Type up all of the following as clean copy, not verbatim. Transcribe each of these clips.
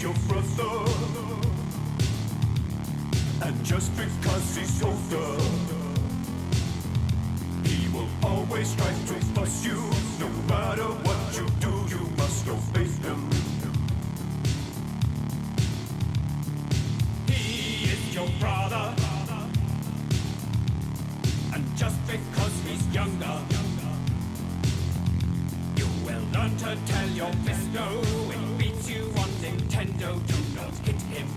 your brother, and just because he's older, he will always try to fuss you. No matter what you do, you must obey him. He is your brother, and just because he's younger, you will learn to tell your fist no. When he beats you on Nintendo, do not hit him.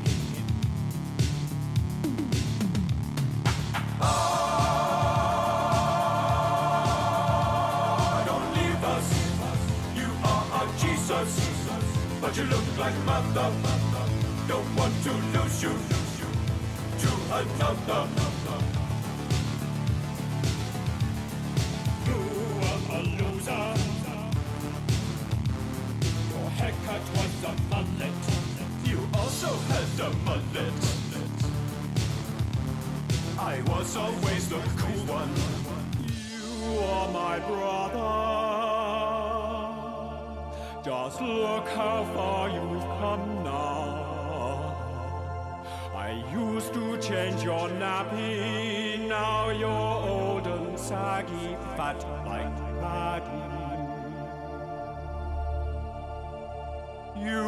Don't leave us, you are our Jesus, but you look like mother. Don't want to lose you to another. You are a loser. Your haircut was a mullet. You also had a mullet. I was always the cool one. You are my brother. Just look how far you've come now. I used to change your nappy. Now you're old and saggy, fat like Maggie. You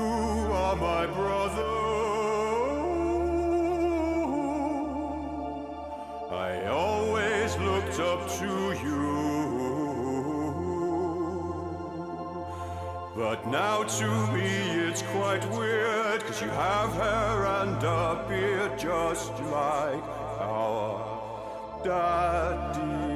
are my brother. I always looked up to you, but now to me it's quite weird, 'cause you have hair and a beard just like our daddy.